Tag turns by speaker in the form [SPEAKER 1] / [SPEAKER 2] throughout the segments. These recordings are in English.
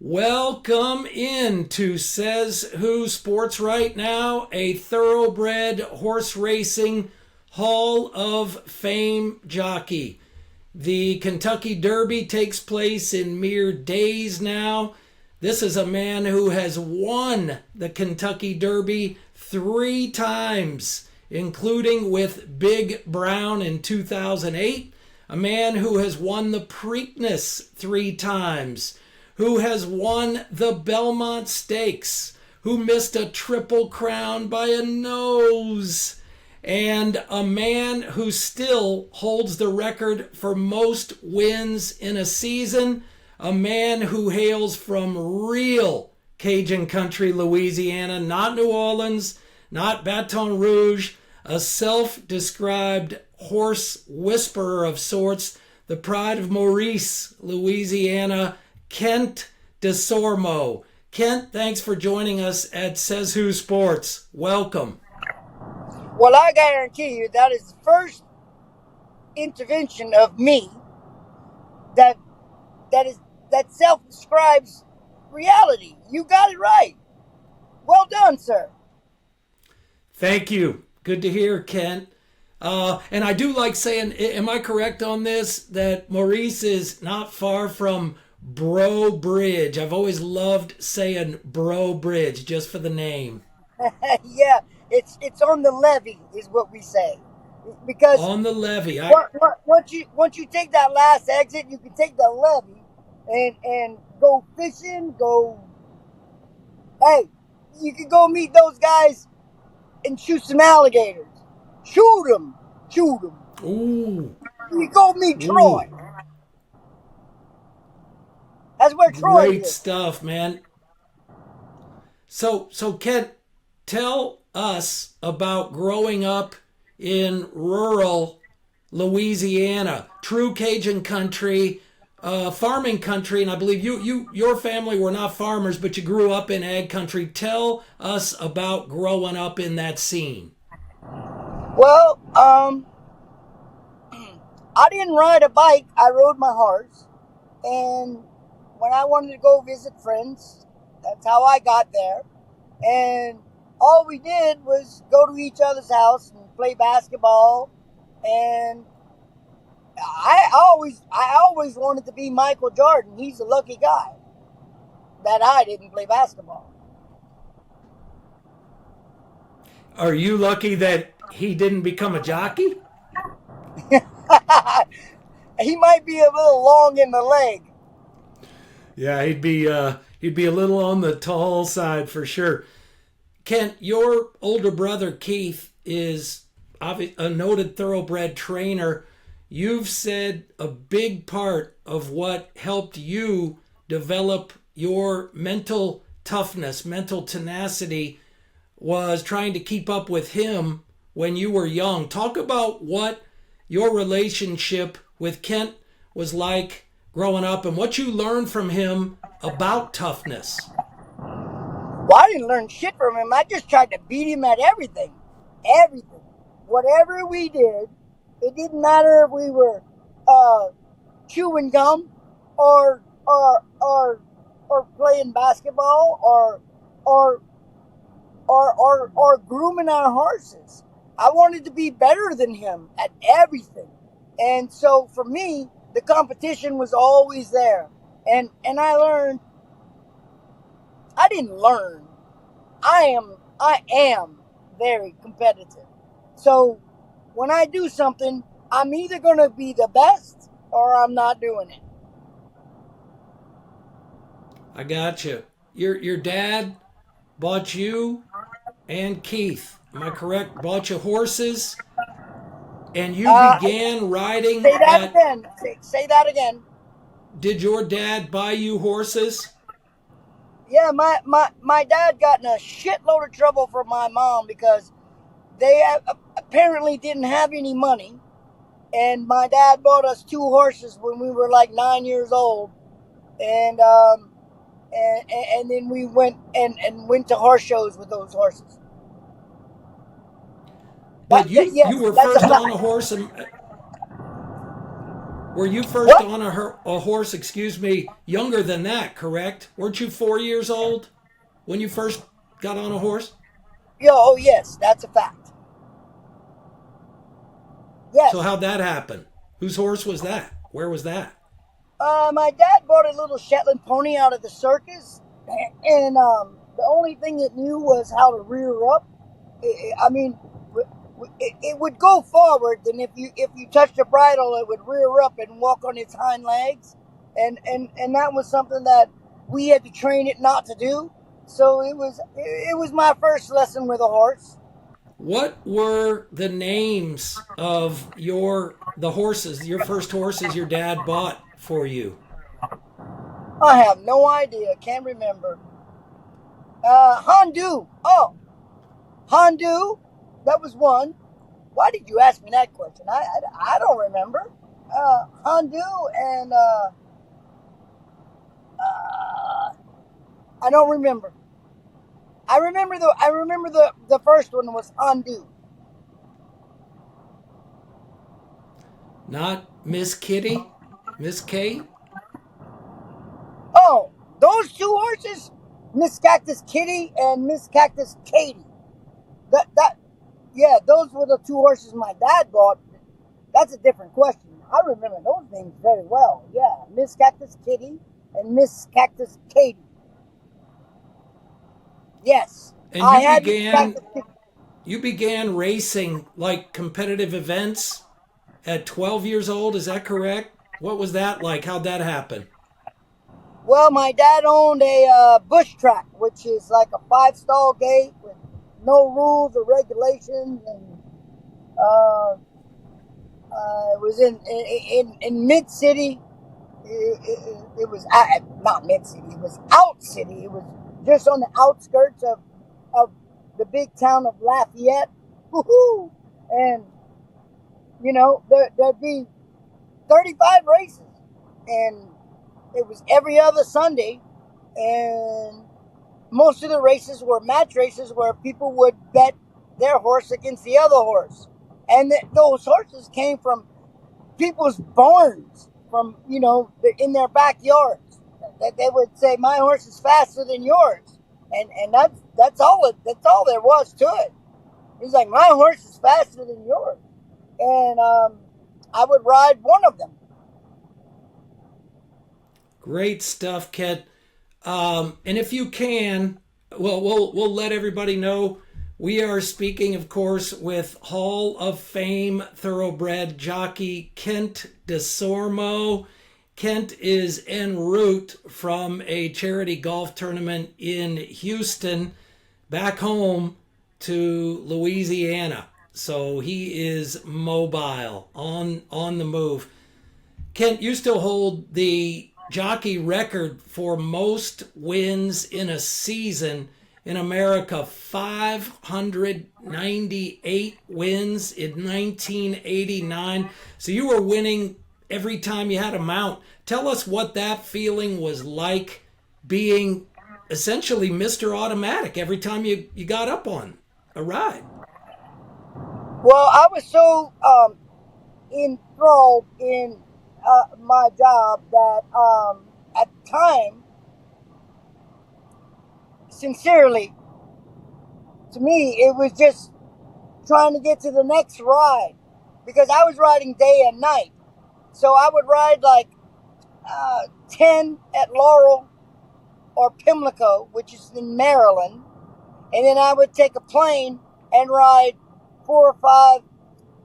[SPEAKER 1] Welcome in to Says Who Sports right now, a thoroughbred horse racing Hall of Fame jockey. The Kentucky Derby takes place in mere days now. This is a man who has won the Kentucky Derby 3 times, including with Big Brown in 2008. A man who has won the Preakness 3 times, who has won the Belmont Stakes, who missed a Triple Crown by a nose, and a man who still holds the record for most wins in a season, a man who hails from real Cajun country, Louisiana, not New Orleans, not Baton Rouge, a self-described horse whisperer of sorts, the pride of Maurice, Louisiana, Kent Desormeaux. Kent, thanks for joining us at Says Who Sports. Welcome.
[SPEAKER 2] Well, I guarantee you that is the first intervention of me that self-describes reality. You got it right. Well done, sir.
[SPEAKER 1] Thank you. Good to hear, Kent. And I do like saying, am I correct on this, that Maurice is not far from Bro Bridge? I've always loved saying Bro Bridge just for the name.
[SPEAKER 2] Yeah, it's on the levee is what we say, because
[SPEAKER 1] On the levee.
[SPEAKER 2] once you take that last exit, you can take the levee and go fishing. Hey, you can go meet those guys and shoot some alligators. Shoot them.
[SPEAKER 1] Ooh,
[SPEAKER 2] You go meet Troy.
[SPEAKER 1] ooh.
[SPEAKER 2] That's where Troy
[SPEAKER 1] Great
[SPEAKER 2] is.
[SPEAKER 1] stuff, man. So Kent, tell us about growing up in rural Louisiana, true Cajun country, farming country, and I believe your family were not farmers, but you grew up in ag country. Tell us about growing up in that scene.
[SPEAKER 2] Well, I didn't ride a bike. I rode my horse, and when I wanted to go visit friends, that's how I got there. And all we did was go to each other's house and play basketball. And I always wanted to be Michael Jordan. He's a lucky guy that I didn't play basketball.
[SPEAKER 1] Are you lucky that he didn't become a jockey?
[SPEAKER 2] He might be a little long in the leg.
[SPEAKER 1] Yeah, he'd be a little on the tall side for sure. Kent, your older brother Keith is a noted thoroughbred trainer. You've said a big part of what helped you develop your mental toughness, mental tenacity, was trying to keep up with him when you were young. Talk about what your relationship with Kent was like growing up and what you learned from him about toughness.
[SPEAKER 2] Well, I didn't learn shit from him. I just tried to beat him at everything. Everything. Whatever we did, it didn't matter if we were chewing gum or or playing basketball or grooming our horses. I wanted to be better than him at everything. And so for me, the competition was always there. And I didn't learn. I am very competitive. So when I do something, I'm either going to be the best or I'm not doing it.
[SPEAKER 1] I got you. Your dad bought you and Keith, am I correct? Bought you horses, and you
[SPEAKER 2] Uh,
[SPEAKER 1] began riding
[SPEAKER 2] Say that
[SPEAKER 1] at.
[SPEAKER 2] again. Say that again.
[SPEAKER 1] Did your dad buy you horses?
[SPEAKER 2] Yeah, my dad got in a shitload of trouble from my mom because they apparently didn't have any money. And my dad bought us 2 horses when we were like 9 years old. And and then we went to horse shows with those horses.
[SPEAKER 1] But you
[SPEAKER 2] Yes,
[SPEAKER 1] were
[SPEAKER 2] that's a
[SPEAKER 1] first on
[SPEAKER 2] fact.
[SPEAKER 1] a horse, and Were you first
[SPEAKER 2] What?
[SPEAKER 1] on a horse, excuse me, younger than that, correct? Weren't you 4 years old when you first got on a horse?
[SPEAKER 2] Oh yes, that's a fact.
[SPEAKER 1] So
[SPEAKER 2] Yes.
[SPEAKER 1] how'd that happen? Whose horse was that? Where was that?
[SPEAKER 2] My dad bought a little Shetland pony out of the circus, and the only thing it knew was how to rear up. I mean, it would go forward, and if you touched the bridle, it would rear up and walk on its hind legs, and that was something that we had to train it not to do. So it was my first lesson with a horse.
[SPEAKER 1] What were the names of the horses, your first horses your dad bought for you?
[SPEAKER 2] I have no idea. Can't remember. Hondu. Oh, Hondu. That was one. Why did you ask me that question? I don't remember. Hondu and uh, I don't remember. I remember the first one was Hondu.
[SPEAKER 1] Not Miss Kitty? Miss Kate?
[SPEAKER 2] Oh, those two horses, Miss Cactus Kitty and Miss Cactus Katie. That yeah, those were the two horses my dad bought. That's a different question. I remember those names very well. Yeah, Miss Cactus Kitty and Miss Cactus Katie. Yes,
[SPEAKER 1] And
[SPEAKER 2] I had Miss Cactus Kitty.
[SPEAKER 1] you began racing like competitive events at 12 years old, is that correct? What was that like? How'd that happen?
[SPEAKER 2] Well, my dad owned a bush track, which is like a five-stall gate with no rules or regulations, and uh, it was in mid city. It was not mid city. It was out city. It was just on the outskirts of the big town of Lafayette. Woohoo! And there'd be 35 races, and it was every other Sunday, and most of the races were match races where people would bet their horse against the other horse, and those horses came from people's barns, from in their backyards. That they would say, "My horse is faster than yours," and that's all there was to it. He's like, "My horse is faster than yours," and I would ride one of them.
[SPEAKER 1] Great stuff, Kent. And if you can, well, we'll let everybody know we are speaking, of course, with Hall of Fame thoroughbred jockey Kent Desormeaux. Kent is en route from a charity golf tournament in Houston back home to Louisiana. So he is mobile, on the move. Kent, you still hold the jockey record for most wins in a season in America, 598 wins in 1989. So you were winning every time you had a mount. Tell us what that feeling was like, being essentially Mr. Automatic every time you got up on a ride.
[SPEAKER 2] Well, I was so enthralled in my job that at the time, sincerely, to me, it was just trying to get to the next ride, because I was riding day and night. So I would ride like 10 at Laurel or Pimlico, which is in Maryland, and then I would take a plane and ride 4 or 5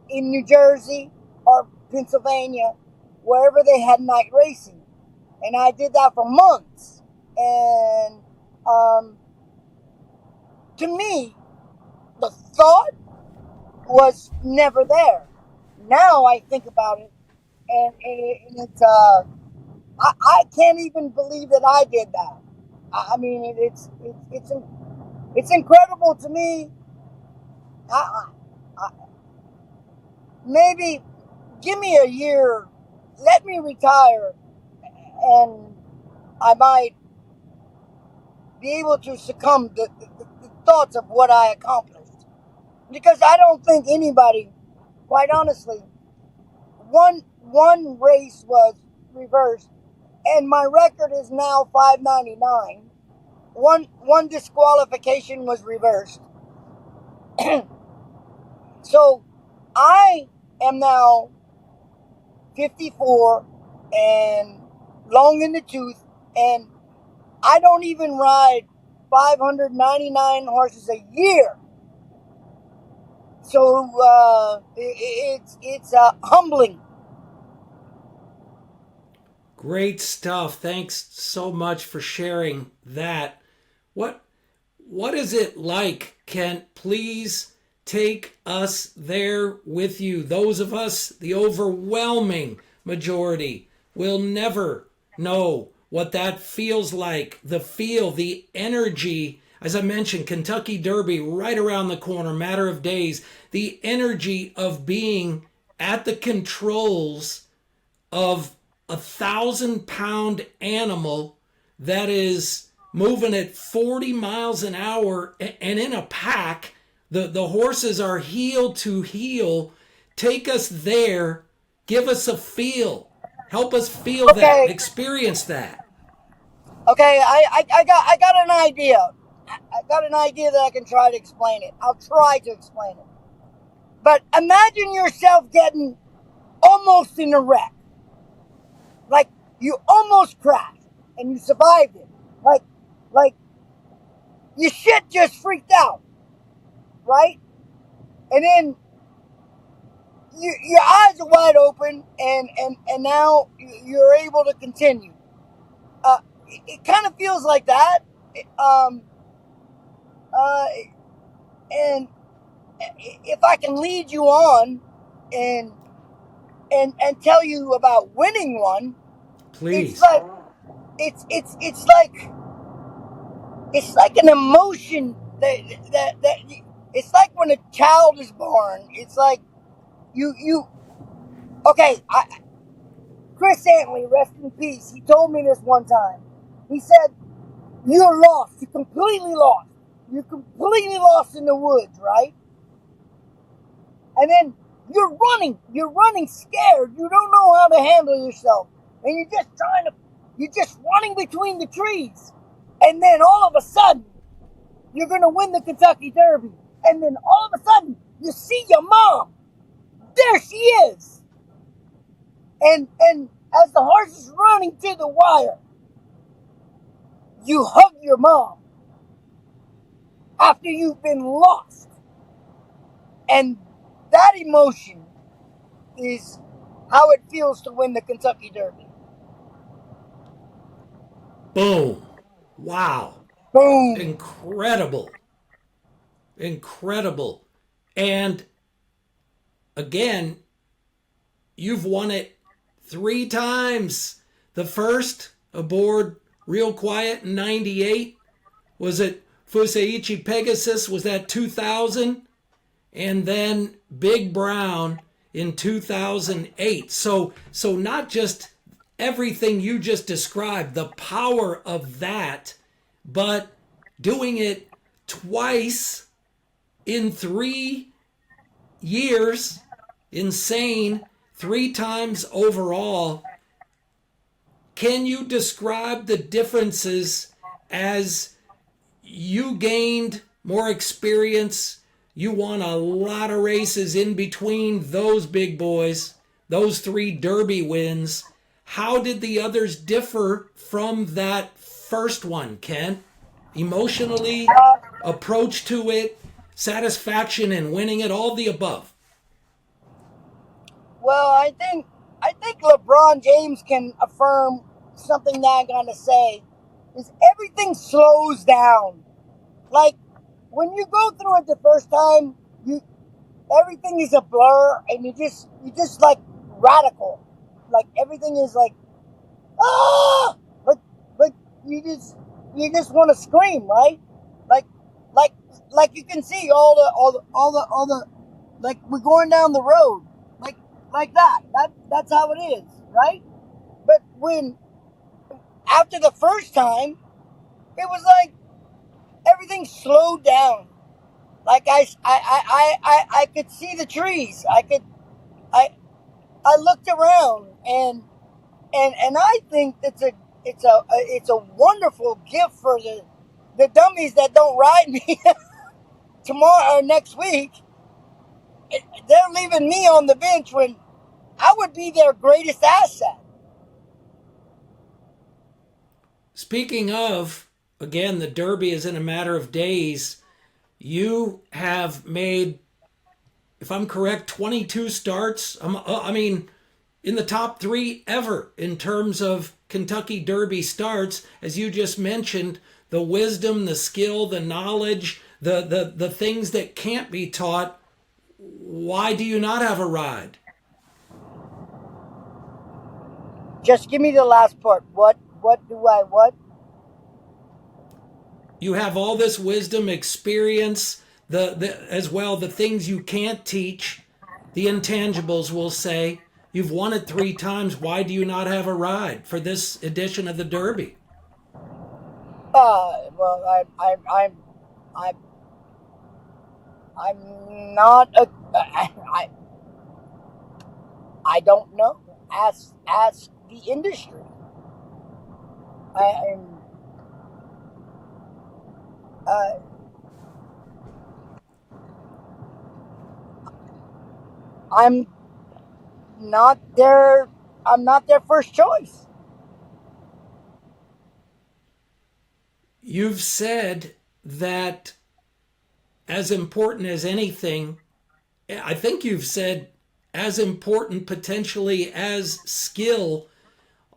[SPEAKER 2] in New Jersey or Pennsylvania, wherever they had night racing. And I did that for months. And to me, the thought was never there. Now I think about it, and it's I can't even believe that I did that. I mean, it's incredible to me. I, maybe give me a year, let me retire, and I might be able to succumb to the thoughts of what I accomplished. Because I don't think anybody, quite honestly, one one race was reversed, and my record is now 599. One disqualification was reversed. So I am now 54 and long in the tooth, and I don't even ride 599 horses a year. So it's humbling.
[SPEAKER 1] Great stuff. Thanks so much for sharing that. What what is it like, Kent? Please take us there with you. Those of us, the overwhelming majority, will never know what that feels like. The feel, the energy. As I mentioned, Kentucky Derby right around the corner, matter of days. The energy of being at the controls of 1,000-pound animal that is moving at 40 miles an hour and in a pack. The horses are heel to heel. Take us there. Give us a feel. Help us feel that,
[SPEAKER 2] Okay,
[SPEAKER 1] experience that.
[SPEAKER 2] okay, I got an idea. I got an idea that I can try to explain it. I'll try to explain it. But imagine yourself getting almost in a wreck. Like you almost crashed and you survived it. Like your shit just freaked out, right? And then your eyes are wide open, and now you're able to continue. It kind of feels like that. Um, uh, and if I can lead you on and and tell you about winning one, it's
[SPEAKER 1] Please.
[SPEAKER 2] like it's like an emotion that it's like when a child is born. It's like you okay. Chris Antley, rest in peace. He told me this one time. He said, "You're lost. You're completely lost. You're completely lost in the woods, right? And then you're running scared. You don't know how to handle yourself. And you're just running between the trees. And then all of a sudden, you're going to win the Kentucky Derby. And then all of a sudden, you see your mom. There she is. And as the horse is running to the wire, you hug your mom after you've been lost. And that emotion is how it feels to win the Kentucky Derby.
[SPEAKER 1] Boom. Wow.
[SPEAKER 2] Boom.
[SPEAKER 1] Incredible. Incredible. And again, you've won it 3 times. The first aboard Real Quiet in 98. Was it Fuseichi Pegasus? Was that 2000? And then Big Brown in 2008. So not just everything you just described, the power of that, but doing it twice in 3 years, insane, 3 times overall. Can you describe the differences as you gained more experience? You won a lot of races in between those big boys, those 3 Derby wins. How did the others differ from that first one, Ken? Emotionally, approach to it, satisfaction in winning it, all the above.
[SPEAKER 2] Well, I think LeBron James can affirm something that I'm gonna say is everything slows down. Like when you go through it the first time, you everything is a blur, and you just like radical. Like everything is like ah, but you just want to scream, right? Like like like you can see all the like we're going down the road like that. That's how it is, right? But when after the first time, it was like everything slowed down. Like I could see the trees. I I looked around, and I think it's a wonderful gift for the dummies that don't ride me tomorrow or next week. They're leaving me on the bench when I would be their greatest asset.
[SPEAKER 1] Speaking of, again, the Derby is in a matter of days. You have made, if I'm correct, 22 starts. I mean, in the top three ever in terms of Kentucky Derby starts, as you just mentioned, the wisdom, the skill, the knowledge, the things that can't be taught. Why do you not have a ride?
[SPEAKER 2] Just give me the last part. What do I what?
[SPEAKER 1] You have all this wisdom, experience, as well the things you can't teach, the intangibles, we'll say. You've won it 3 times. Why do you not have a ride for this edition of the Derby?
[SPEAKER 2] Well, I'm I'm not a I don't know. Ask the industry. I, I'm uh, I'm not their I'm not their first choice.
[SPEAKER 1] You've said that as important as anything, I think you've said as important potentially as skill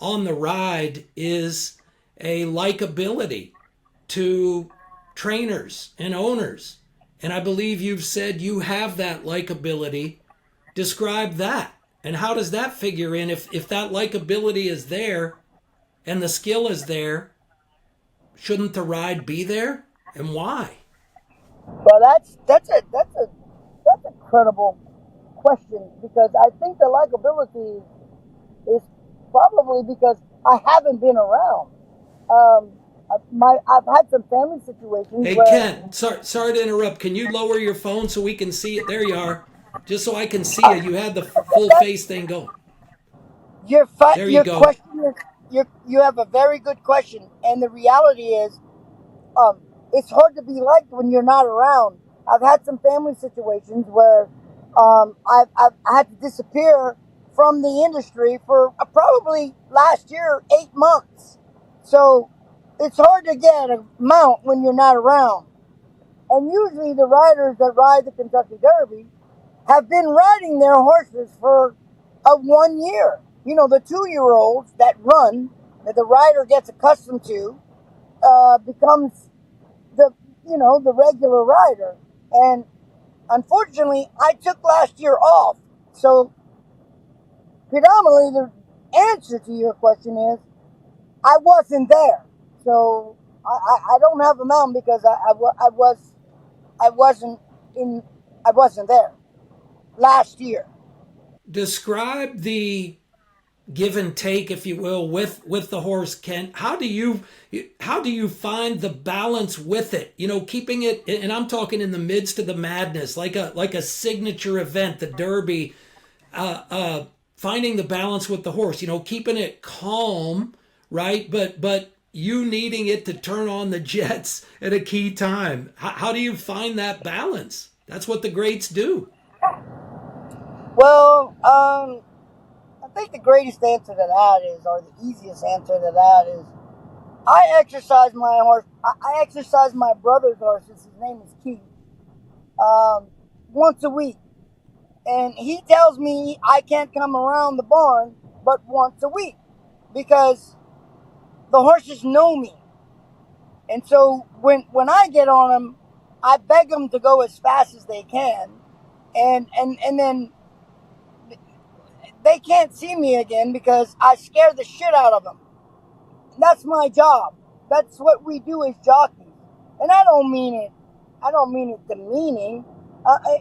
[SPEAKER 1] on the ride is a likability to trainers and owners. And I believe you've said you have that likability. Describe that. And how does that figure in? If that likability is there and the skill is there, shouldn't the ride be there? And why?
[SPEAKER 2] Well, that's a credible question because I think the likability is probably because I haven't been around. Um, I've had some family situations
[SPEAKER 1] Hey,
[SPEAKER 2] where
[SPEAKER 1] Kent, sorry to interrupt. Can you lower your phone so we can see it? There you are. Just so I can see you. You had the full
[SPEAKER 2] that
[SPEAKER 1] face thing going. There you
[SPEAKER 2] your
[SPEAKER 1] go.
[SPEAKER 2] question is you have a very good question, and the reality is um, it's hard to be liked when you're not around. I've had some family situations where I had to disappear from the industry for probably last year 8 months. So it's hard to get a mount when you're not around. And usually the riders that ride the Kentucky Derby have been riding their horses for a 1 year. You know, the 2 year olds that run, that the rider gets accustomed to, becomes the the regular rider. And unfortunately, I took last year off. So predominantly, the answer to your question is I wasn't there. So I don't have a mountain because I wasn't in I wasn't there last year.
[SPEAKER 1] Describe the give and take, if you will, with the horse, Kent. How do you find the balance with it? You know, keeping it, and I'm talking in the midst of the madness, like a signature event, the Derby. Finding the balance with the horse. You know, keeping it calm, right? But you needing it to turn on the jets at a key time. How do you find that balance? That's what the greats do.
[SPEAKER 2] Well, I think the greatest answer to that is, or the easiest answer to that is, I exercise my horse. I exercise my brother's horses. His name is Keith. Um, once a week, and he tells me I can't come around the barn but once a week because the horses know me. And so when I get on them, I beg them to go as fast as they can, and then they can't see me again because I scare the shit out of them. And that's my job. That's what we do as jockeys. And I don't mean it. I don't mean it demeaning.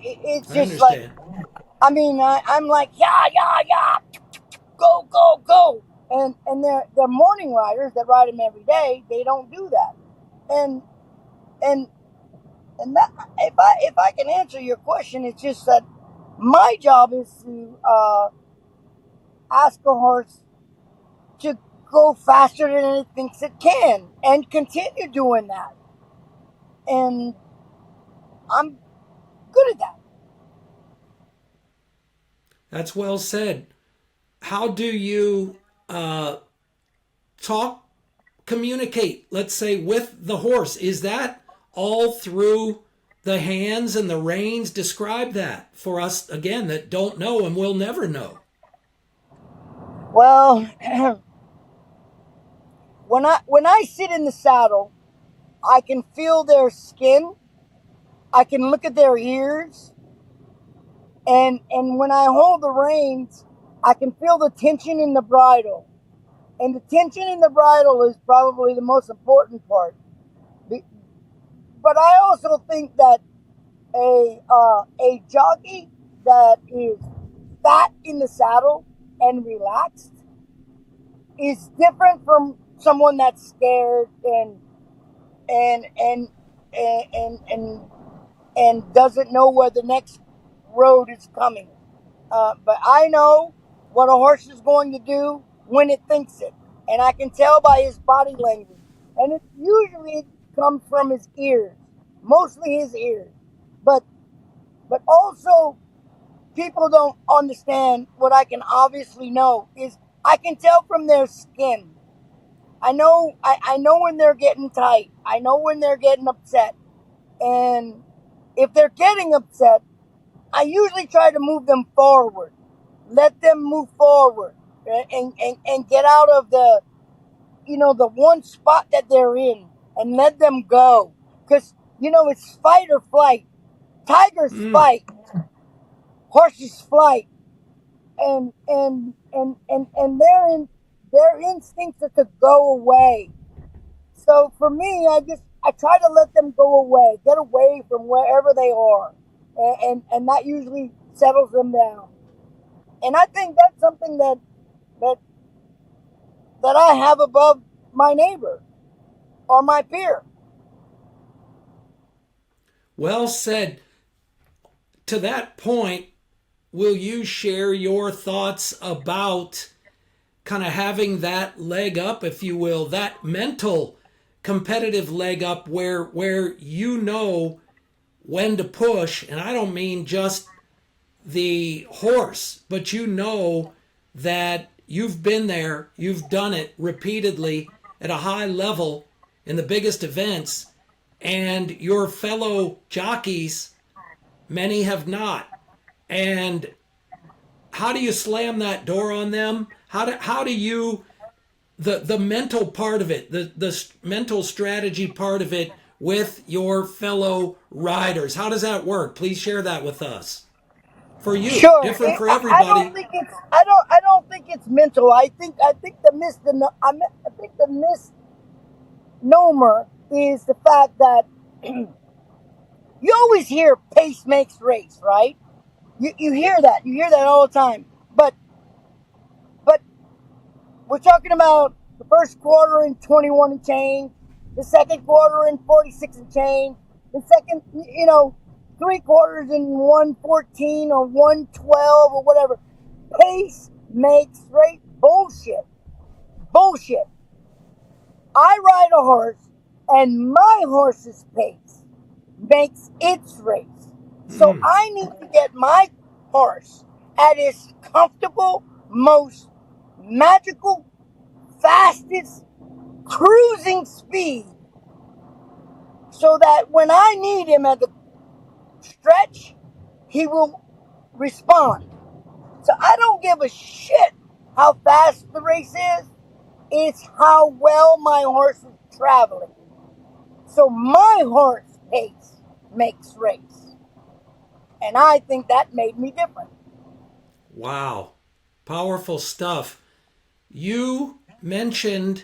[SPEAKER 2] It's
[SPEAKER 1] I
[SPEAKER 2] just like
[SPEAKER 1] understand.
[SPEAKER 2] I'm like yeah yeah yeah, go go go, and they're morning riders that ride them every day. They don't do that, and and and that if I can answer your question, it's just that my job is to ask a horse to go faster than it thinks it can and continue doing that. And I'm good at that.
[SPEAKER 1] That's well said. How do you talk, communicate, let's say, with the horse? Is that all through the hands and the reins? Describe that for us, again, that don't know and will never know.
[SPEAKER 2] Well, when I sit in the saddle, I can feel their skin. I can look at their ears, and when I hold the reins, I can feel the tension in the bridle. And the tension in the bridle is probably the most important part. But I also think that a jockey that is fat in the saddle and relaxed is different from someone that's scared and and and and and doesn't know where the next road is coming. But I know what a horse is going to do when it thinks it, and I can tell by his body language. And it usually comes from his ears, mostly his ears. But also people don't understand what I can obviously know is I can tell from their skin. I know when they're getting tight. I know when they're getting upset. And if they're getting upset, I usually try to move them forward. Let them move forward and get out of the one spot that they're in and let them go. Because, it's fight or flight. Tigers fight. Horses flight. And their instincts are to go away. So for me, I try to let them go away, get away from wherever they are, and that usually settles them down. And I think that's something that that I have above my neighbor or my peer.
[SPEAKER 1] Well said. To that point, will you share your thoughts about kind of having that leg up, if you will, that mental competitive leg up where you know when to push? And I don't mean just the horse, but you know that you've been there, you've done it repeatedly at a high level in the biggest events, and your fellow jockeys, many have not. And how do you slam that door on them? How do you the mental part of it, the mental strategy part of it with your fellow riders? How does that work? Please share that with us. For you,
[SPEAKER 2] Sure,
[SPEAKER 1] different for
[SPEAKER 2] I don't
[SPEAKER 1] everybody.
[SPEAKER 2] think it's I don't think it's mental. I think the misnomer is the fact that you always hear pace makes race, right? You hear that. You hear that all the time. But we're talking about the first quarter in 21 and change, the second quarter in 46 and change, the second, 3 quarters in 114 or 112 or whatever. Pace makes race. Bullshit. Bullshit. I ride a horse, and my horse's pace makes its race. So I need to get my horse at its comfortable, most magical, fastest cruising speed so that when I need him at the stretch, he will respond. So I don't give a shit how fast the race is. It's how well my horse is traveling. So my horse pace makes race. And I think that made me different.
[SPEAKER 1] Wow. Powerful stuff. You mentioned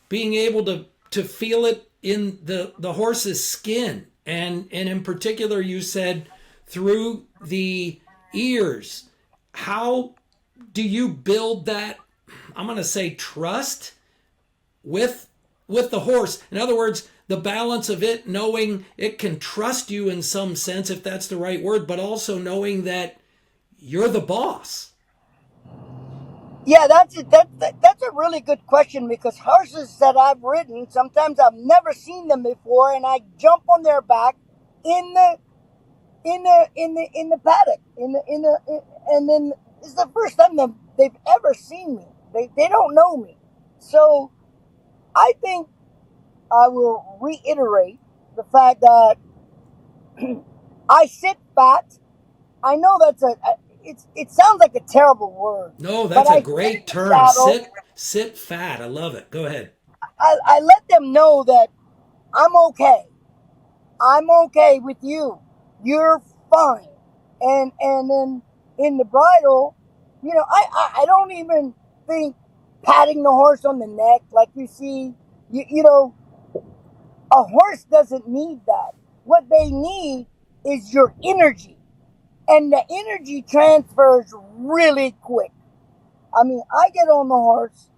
[SPEAKER 1] being able to feel it in the horse's skin. And in particular, you said through the ears. How do you build that, I'm going to say, trust with the horse? In other words, the balance of it knowing it can trust you in some sense, if that's the right word, but also knowing that you're the boss.
[SPEAKER 2] Yeah, that's a really good question because horses that I've ridden, sometimes I've never seen them before, and I jump on their back in the paddock and then it's the first time they've ever seen me. They don't know me, so I think I will reiterate the fact that I sit fat. I know it sounds like a terrible word,
[SPEAKER 1] No,
[SPEAKER 2] but
[SPEAKER 1] that's a
[SPEAKER 2] I sit
[SPEAKER 1] great
[SPEAKER 2] in the
[SPEAKER 1] term.
[SPEAKER 2] saddle.
[SPEAKER 1] Sit fat. I love it. Go ahead.
[SPEAKER 2] I let them know that I'm okay. I'm okay with you. You're fine. And then in the bridle, I don't even think patting the horse on the neck like you see. A horse doesn't need that. What they need is your energy, and the energy transfers really quick. I mean, I get on the horse,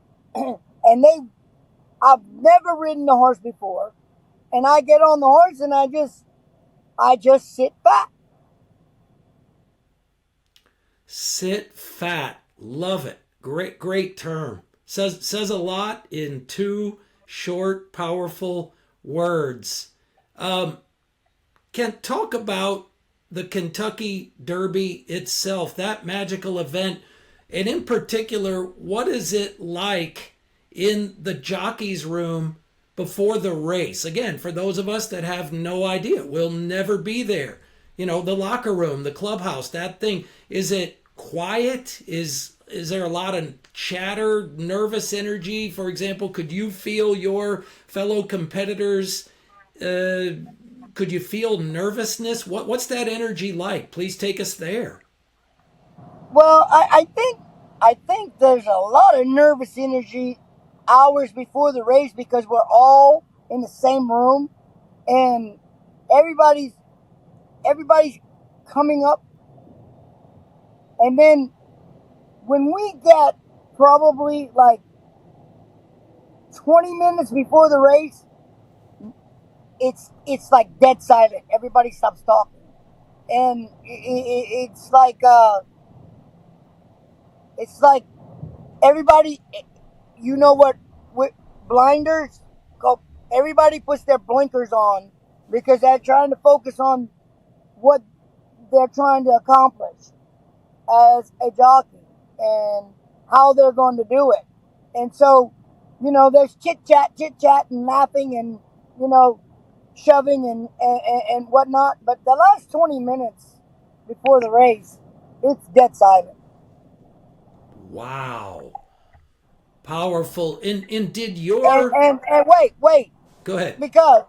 [SPEAKER 2] and I've never ridden the horse before, and I get on the horse and I just sit back.
[SPEAKER 1] Sit fat. Love it. Great term. Says a lot in two short, powerful words. Um, can talk about the Kentucky Derby itself, that magical event, and in particular, what is it like in the Jockeys Room before the race? Again, for those of us that have no idea, we'll never be there. The locker room, the clubhouse, that thing. Is it quiet? Is there a lot of chatter, nervous energy? For example, could you feel your fellow competitors? Uh, could you feel nervousness? What's that energy like? Please take us there.
[SPEAKER 2] Well, I think there's a lot of nervous energy hours before the race because we're all in the same room and everybody's everybody's coming up, and then when we get probably like 20 minutes before the race, it's like dead silent. Everybody stops talking, and it's like everybody, you know what, with blinders go, everybody puts their blinkers on because they're trying to focus on what they're trying to accomplish as a jockey and how they're going to do it. And so, there's chit chat and laughing and, you know, shoving and whatnot. But the last 20 minutes before the race, it's dead silent.
[SPEAKER 1] Wow. Powerful. And did
[SPEAKER 2] And,
[SPEAKER 1] your
[SPEAKER 2] and, and wait,
[SPEAKER 1] go ahead.
[SPEAKER 2] because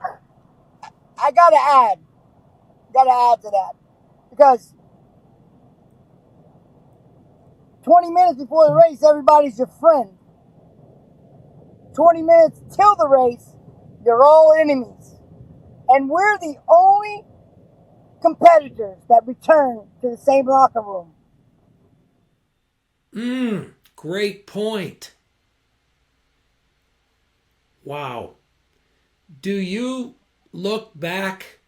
[SPEAKER 2] I gotta add to that. Because 20 minutes before the race, everybody's your friend. 20 minutes till the race, you're all enemies. And we're the only competitors that return to the same locker room.
[SPEAKER 1] Great point. Wow. Do you look back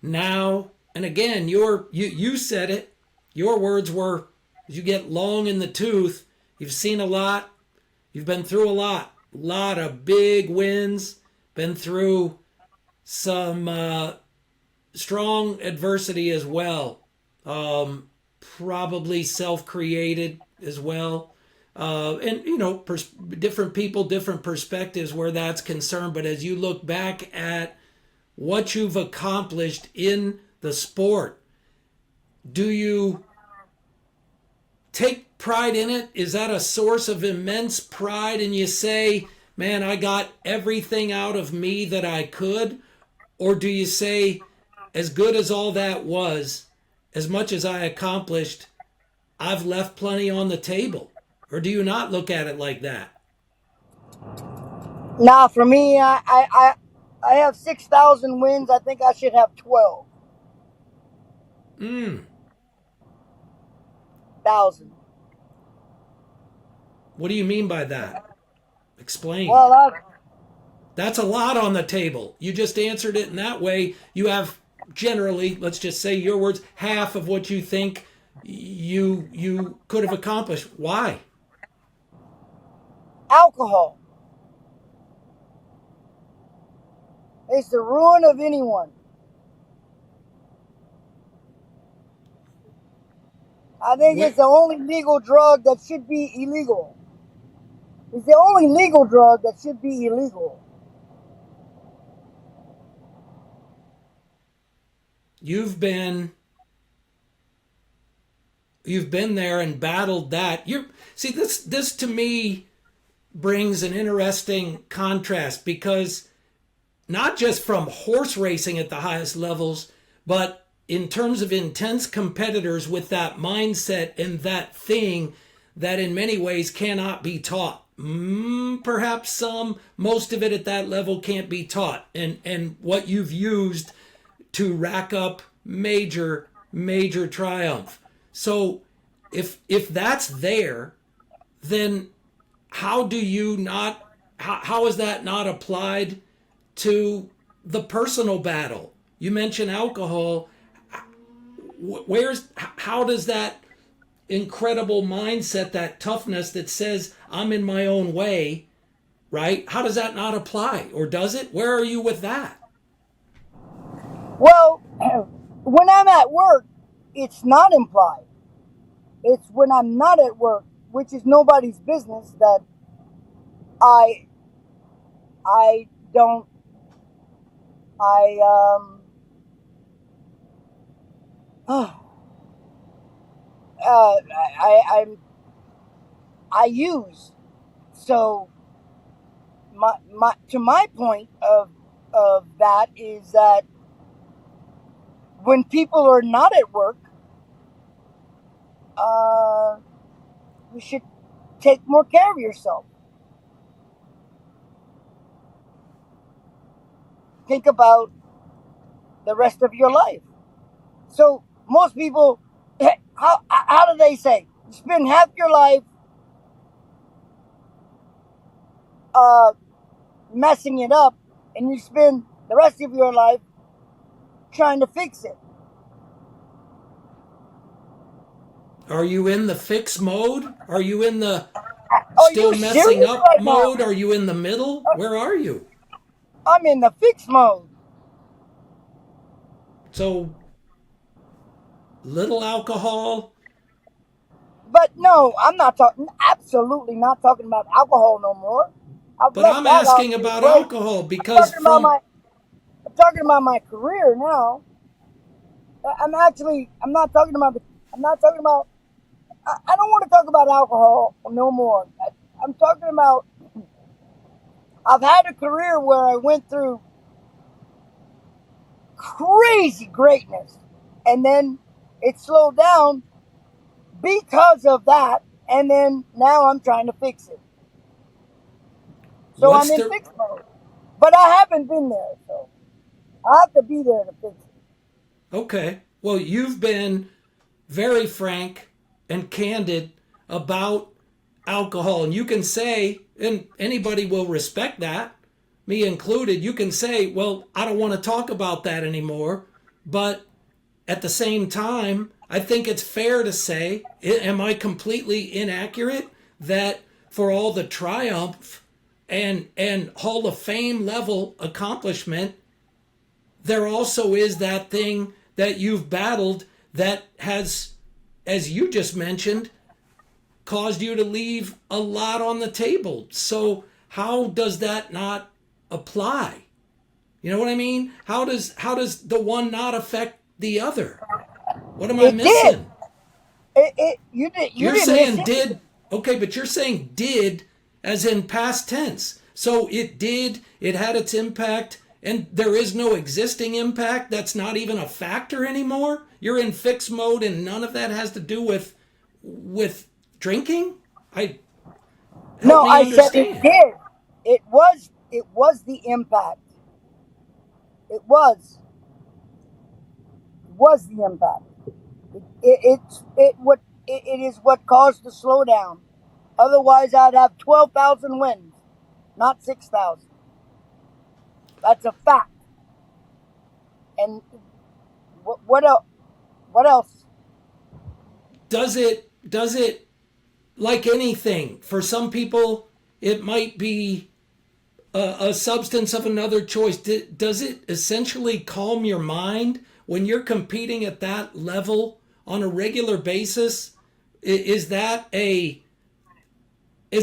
[SPEAKER 1] now? And again, you said it. Your words were, as you get long in the tooth, you've seen a lot, you've been through a lot of big wins, been through some strong adversity as well. Probably self-created as well. And different people, different perspectives where that's concerned. But as you look back at what you've accomplished in the sport, do you take pride in it? Is that a source of immense pride? And you say, man, I got everything out of me that I could? Or do you say, as good as all that was, as much as I accomplished, I've left plenty on the table? Or do you not look at it like that?
[SPEAKER 2] Now, for me, I have 6,000 wins. I think I should have
[SPEAKER 1] Mm.
[SPEAKER 2] 12,000.
[SPEAKER 1] What do you mean by that? Explain.
[SPEAKER 2] Well,
[SPEAKER 1] That's a lot on the table. You just answered it in that way. You have generally, let's just say your words, half of what you think you could have accomplished. Why?
[SPEAKER 2] Alcohol is the ruin of anyone. I think it's the only legal drug that should be illegal. It's the only legal drug that should be illegal.
[SPEAKER 1] You've been there and battled that. See, this to me brings an interesting contrast, because not just from horse racing at the highest levels, but in terms of intense competitors with that mindset and that thing that in many ways cannot be taught. Perhaps most of it at that level can't be taught. And what you've used to rack up major triumph. So if that's there, then how is that not applied to the personal battle? You mentioned alcohol. How does that incredible mindset, that toughness that says I'm in my own way, right? How does that not apply? Or does it? Where are you with that?
[SPEAKER 2] Well, when I'm at work, it's not implied. It's when I'm not at work, which is nobody's business, that I don't, I use. So my point of that is that when people are not at work, you should take more care of yourself. Think about the rest of your life. So most people, how do they say? You spend half your life messing it up, and you spend the rest of your life trying to fix it.
[SPEAKER 1] Are you in the fix mode? Are you in the
[SPEAKER 2] Are
[SPEAKER 1] still
[SPEAKER 2] you
[SPEAKER 1] messing
[SPEAKER 2] serious
[SPEAKER 1] up
[SPEAKER 2] right
[SPEAKER 1] mode?
[SPEAKER 2] now?
[SPEAKER 1] Are you in the middle? Where are you?
[SPEAKER 2] I'm in the fix mode.
[SPEAKER 1] So little alcohol.
[SPEAKER 2] But no, I'm not talking. Absolutely not talking about alcohol no more. I've
[SPEAKER 1] But
[SPEAKER 2] left
[SPEAKER 1] I'm
[SPEAKER 2] that out
[SPEAKER 1] asking
[SPEAKER 2] of the
[SPEAKER 1] about
[SPEAKER 2] equation.
[SPEAKER 1] alcohol
[SPEAKER 2] I'm
[SPEAKER 1] because
[SPEAKER 2] talking about
[SPEAKER 1] from
[SPEAKER 2] my. I'm talking about my career now. I'm not talking about. I'm not talking about. I don't want to talk about alcohol no more. I'm talking about. I've had a career where I went through crazy greatness, and then it slowed down because of that, and then now I'm trying to fix it. So I'm
[SPEAKER 1] what's
[SPEAKER 2] in
[SPEAKER 1] the
[SPEAKER 2] fix mode. But I haven't been there, so I have to be there to fix it.
[SPEAKER 1] okay. Well, you've been very frank and candid about alcohol, and you can say, and anybody will respect that, me included. You can say, well, I don't want to talk about that anymore, but at the same time, I think it's fair to say, am I completely inaccurate, that for all the triumph and Hall of Fame level accomplishment, there also is that thing that you've battled that has, as you just mentioned, caused you to leave a lot on the table. So how does that not apply? You know what I mean? How does the one not affect the other? What am I
[SPEAKER 2] It did.
[SPEAKER 1] missing?
[SPEAKER 2] You
[SPEAKER 1] You're
[SPEAKER 2] didn't miss
[SPEAKER 1] saying
[SPEAKER 2] anything.
[SPEAKER 1] did, okay, but you're saying did as in past tense. So it did, it had its impact, and there is no existing impact. That's not even a factor anymore. You're in fixed mode, and none of that has to do with drinking. I Help
[SPEAKER 2] No,
[SPEAKER 1] me
[SPEAKER 2] I said it
[SPEAKER 1] understand.
[SPEAKER 2] did. It was the impact. It was the impact. It is what caused the slowdown. Otherwise, I'd have 12,000 wins, not 6,000. That's a fact. And what else? What else?
[SPEAKER 1] Does it like anything, for some people it might be a substance of another choice. Does it essentially calm your mind when you're competing at that level on a regular basis? Is that is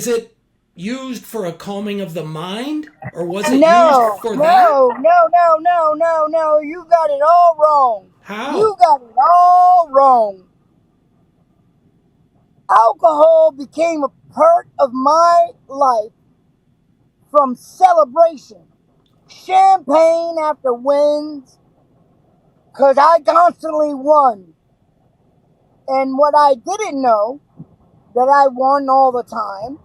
[SPEAKER 1] it used for a calming of the mind, or was it used
[SPEAKER 2] No,
[SPEAKER 1] for that?
[SPEAKER 2] no, no, no, no, no, no. You got it all wrong.
[SPEAKER 1] How?
[SPEAKER 2] You got it all wrong. Alcohol became a part of my life from celebration. Champagne after wins, because I constantly won. And what I didn't know that I won all the time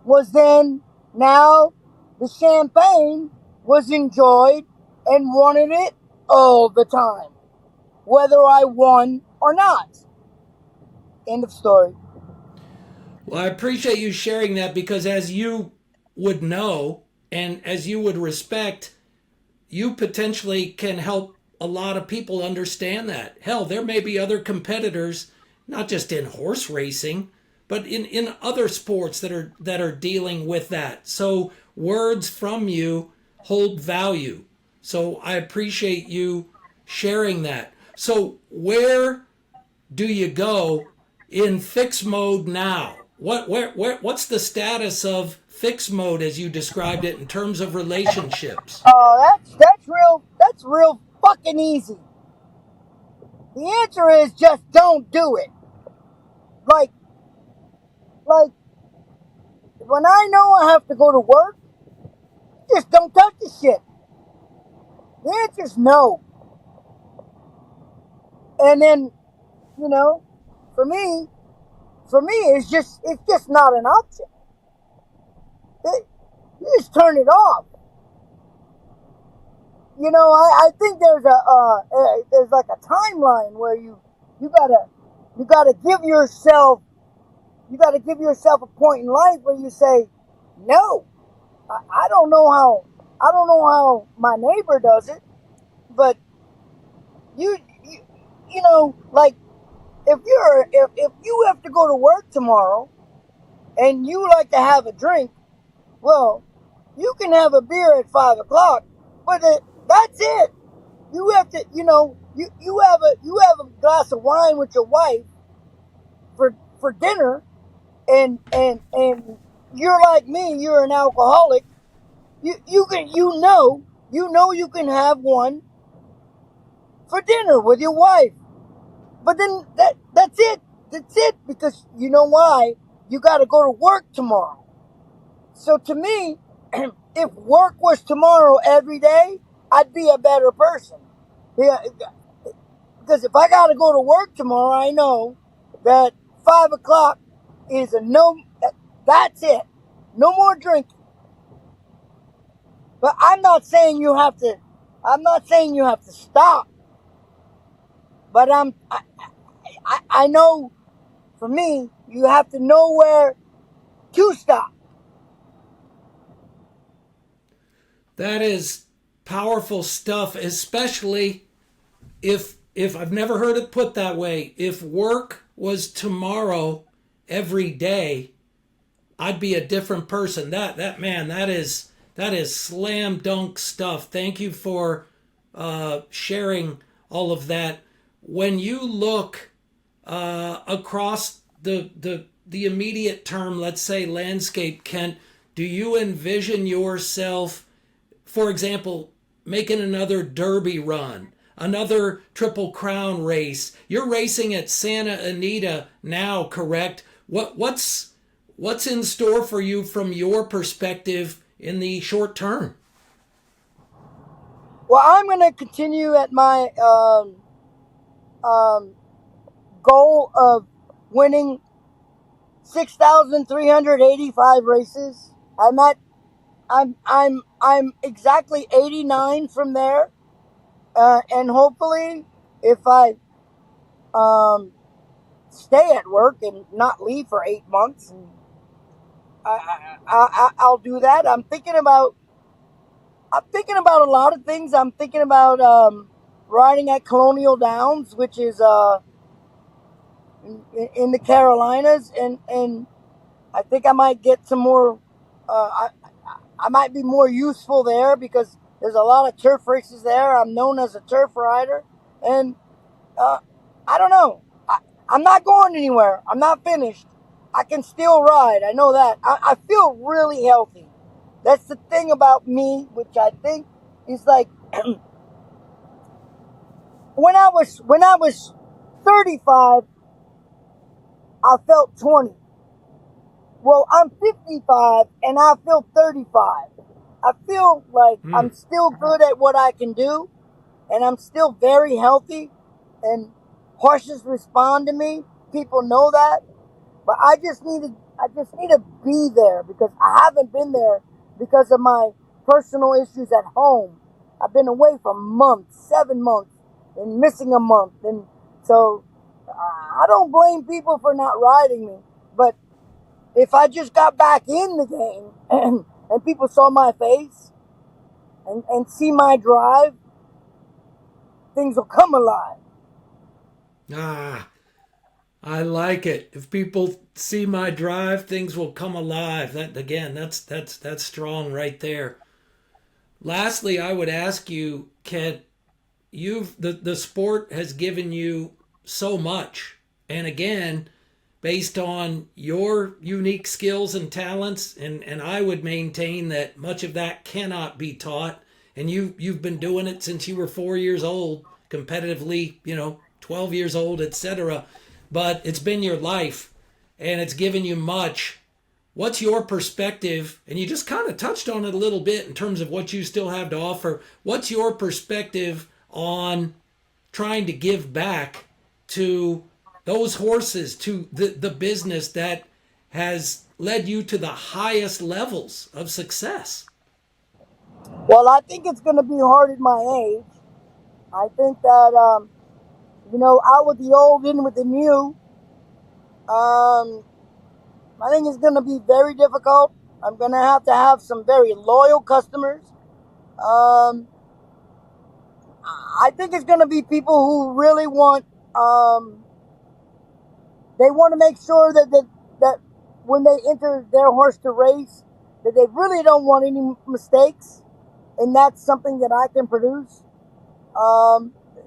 [SPEAKER 2] was then now the champagne was enjoyed and wanted it all the time, whether I won or not. End of story.
[SPEAKER 1] Well, I appreciate you sharing that, because as you would know and as you would respect, you potentially can help a lot of people understand that. Hell, there may be other competitors, not just in horse racing, but in other sports that are dealing with that. So words from you hold value. So I appreciate you sharing that. So where do you go in fixed mode now? What's the status of fixed mode as you described it in terms of relationships?
[SPEAKER 2] Oh, that's real fucking easy. The answer is just don't do it. Like like when I know I have to go to work, just don't touch the shit. The answer is no. And then, you know, for me, it's just not an option. You just turn it off. I think there's like a timeline where you gotta you gotta give yourself a point in life where you say no. I don't know how my neighbor does it, but you like if you have to go to work tomorrow and you like to have a drink, well, you can have a beer at 5 o'clock, but that's it. You have to, you have a glass of wine with your wife for dinner, and you're like me, you're an alcoholic. You can have one for dinner with your wife, but then that's it. That's it, because you know why? You got to go to work tomorrow. So to me, if work was tomorrow every day, I'd be a better person. Yeah, because if I got to go to work tomorrow, I know that 5 o'clock is a no. That's it. No more drinking. But I'm not saying you have to. I'm not saying you have to stop. But I know, for me, you have to know where to stop.
[SPEAKER 1] That is powerful stuff, especially if I've never heard it put that way. If work was tomorrow every day, I'd be a different person. That is slam dunk stuff. Thank you for sharing all of that. When you look across the immediate term, let's say landscape, Kent, do you envision yourself, for example, making another Derby run, another Triple Crown race? You're racing at Santa Anita now, correct? What's in store for you from your perspective in the short term?
[SPEAKER 2] Well, I'm going to continue at my um, goal of winning 6,385 races. I'm exactly 89 from there, and hopefully, if I um, stay at work and not leave for 8 months, I'll do that. I'm thinking about a lot of things. I'm thinking about riding at Colonial Downs, which is in the Carolinas, and I think I might get some more I might be more useful there because there's a lot of turf races there. I'm known as a turf rider, and uh, I don't know. I'm not going anywhere. I'm not finished. I can still ride. I know that. I feel really healthy. That's the thing about me, which I think is like when I was 35, I felt 20. Well, I'm 55 and I feel 35. I feel like
[SPEAKER 1] Hmm.
[SPEAKER 2] I'm still good at what I can do, and I'm still very healthy, and horses respond to me. People know that, but I just need to be there because I haven't been there because of my personal issues at home. I've been away for months, 7 months, and missing a month, and so I don't blame people for not riding me. But if I just got back in the game and people saw my face and see my drive, things will come alive.
[SPEAKER 1] Ah, I like it. If people see my drive, things will come alive. That again, that's strong right there. Lastly, I would ask you, Kent, the sport has given you so much. And again, based on your unique skills and talents, and I would maintain that much of that cannot be taught. And you've been doing it since you were 4 years old, competitively, 12 years old, etc. But it's been your life and it's given you much. What's your perspective? And you just kind of touched on it a little bit in terms of what you still have to offer. What's your perspective on trying to give back to those horses, to the business that has led you to the highest levels of success?
[SPEAKER 2] Well, I think it's going to be hard at my age. I think that, out with the old, in with the new. Um, I think it's going to be very difficult. I'm going to have some very loyal customers. Um, I think it's going to be people who really um, they want to make sure that when they enter their horse to race, that they really don't want any mistakes, and that's something that I can produce.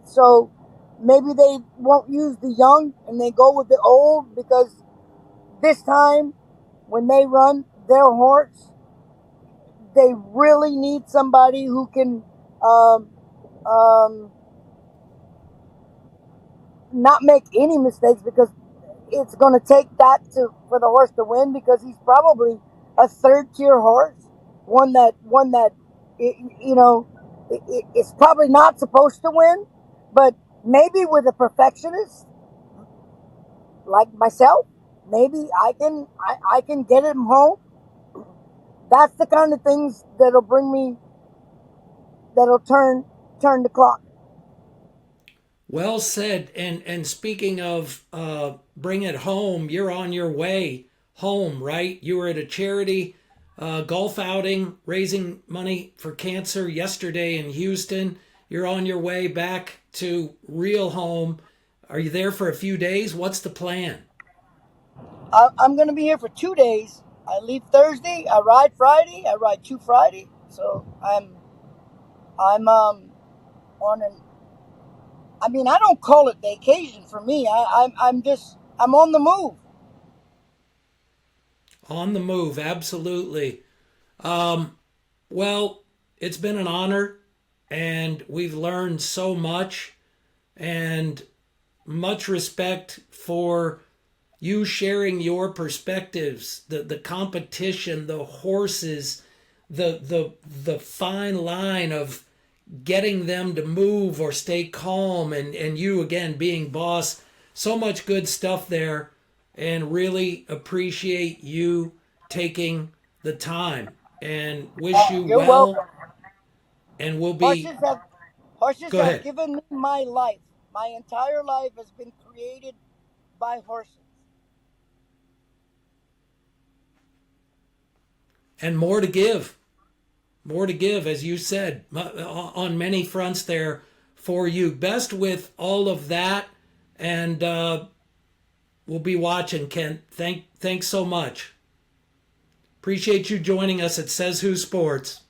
[SPEAKER 2] So maybe they won't use the young and they go with the old because this time when they run their horse, they really need somebody who can um, um, not make any mistakes because it's going to take that to for the horse to win because he's probably a third tier horse, one that it's probably not supposed to win, but maybe with a perfectionist like myself, maybe I can get him home. That's the kind of things that'll turn the clock.
[SPEAKER 1] Well said. And speaking of bring it home, you're on your way home, right? You were at a charity golf outing raising money for cancer yesterday in Houston. You're on your way back to real home. Are you there for a few days? What's the plan?
[SPEAKER 2] I'm going to be here for 2 days. I leave Thursday. I ride Friday. I ride two Friday. So I'm on an. I mean, I don't call it vacation for me. I'm on the move.
[SPEAKER 1] On the move, absolutely. Well, it's been an honor, and we've learned so much, and much respect for you sharing your perspectives, the competition, the horses, the fine line of getting them to move or stay calm, and you again being boss. So much good stuff there, and really appreciate you taking the time, and wish you
[SPEAKER 2] You're welcome.
[SPEAKER 1] well, and we'll
[SPEAKER 2] Horses
[SPEAKER 1] be
[SPEAKER 2] have horses
[SPEAKER 1] go
[SPEAKER 2] have
[SPEAKER 1] ahead.
[SPEAKER 2] given me my life. My entire life has been created by horses.
[SPEAKER 1] And more to give, more to give, as you said, on many fronts there for you. Best with all of that, and we'll be watching, Kent. Thanks so much. Appreciate you joining us at Says Who Sports.